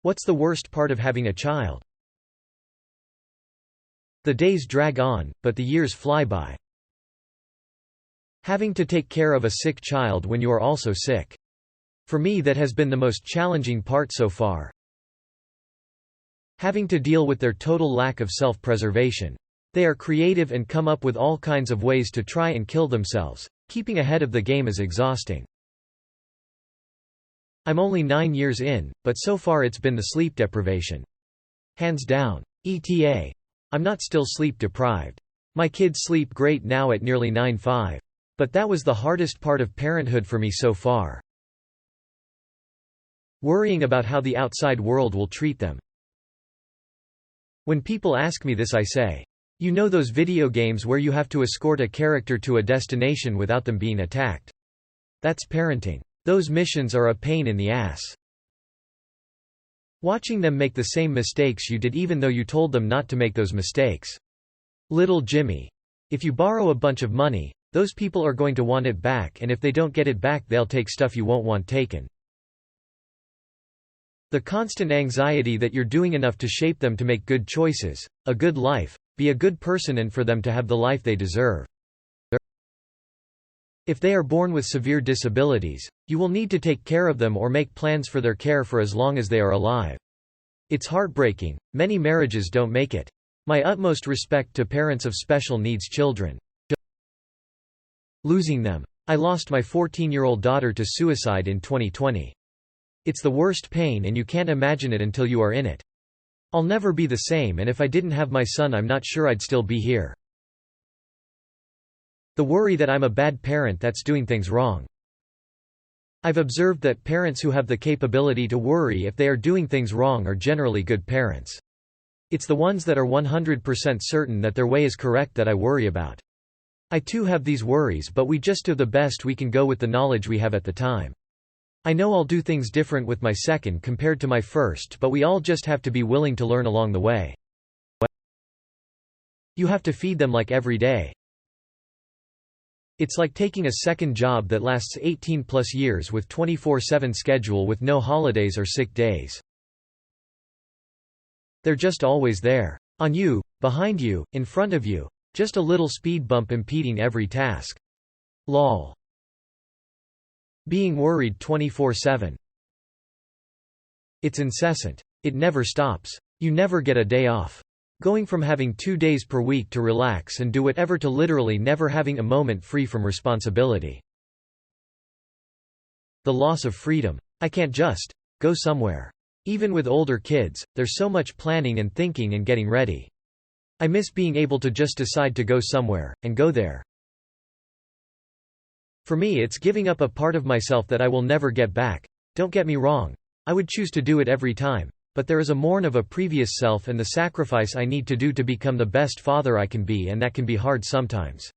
What's the worst part of having a child? The days drag on, but the years fly by. Having to take care of a sick child when you are also sick. For me, that has been the most challenging part so far. Having to deal with their total lack of self-preservation. They are creative and come up with all kinds of ways to try and kill themselves. Keeping ahead of the game is exhausting. I'm only 9 years in, but so far it's been the sleep deprivation. Hands down. ETA. I'm not still sleep deprived. My kids sleep great now at nearly 9-5. But that was the hardest part of parenthood for me so far. Worrying about how the outside world will treat them. When people ask me this, I say, you know those video games where you have to escort a character to a destination without them being attacked? That's parenting. Those missions are a pain in the ass. Watching them make the same mistakes you did even though you told them not to make those mistakes. Little Jimmy. If you borrow a bunch of money, those people are going to want it back, and if they don't get it back they'll take stuff you won't want taken. The constant anxiety that you're doing enough to shape them to make good choices, a good life, be a good person, and for them to have the life they deserve. If they are born with severe disabilities, you will need to take care of them or make plans for their care for as long as they are alive. It's heartbreaking. Many marriages don't make it. My utmost respect to parents of special needs children. Losing them. I lost my 14-year-old daughter to suicide in 2020. It's the worst pain, and you can't imagine it until you are in it. I'll never be the same, and if I didn't have my son I'm not sure I'd still be here. The worry that I'm a bad parent that's doing things wrong. I've observed that parents who have the capability to worry if they are doing things wrong are generally good parents. It's the ones that are 100% certain that their way is correct that I worry about. I too have these worries, but we just do the best we can go with the knowledge we have at the time. I know I'll do things different with my second compared to my first, but we all just have to be willing to learn along the way. You have to feed them like every day. It's like taking a second job that lasts 18+ years with 24/7 schedule with no holidays or sick days. They're just always there. On you, behind you, in front of you. Just a little speed bump impeding every task. Lol. Being worried 24/7. It's incessant. It never stops. You never get a day off. Going from having 2 days per week to relax and do whatever to literally never having a moment free from responsibility. The loss of freedom. I can't just go somewhere. Even with older kids, there's so much planning and thinking and getting ready. I miss being able to just decide to go somewhere, and go there. For me, it's giving up a part of myself that I will never get back. Don't get me wrong. I would choose to do it every time. But there is a mourn of a previous self and the sacrifice I need to do to become the best father I can be, and that can be hard sometimes.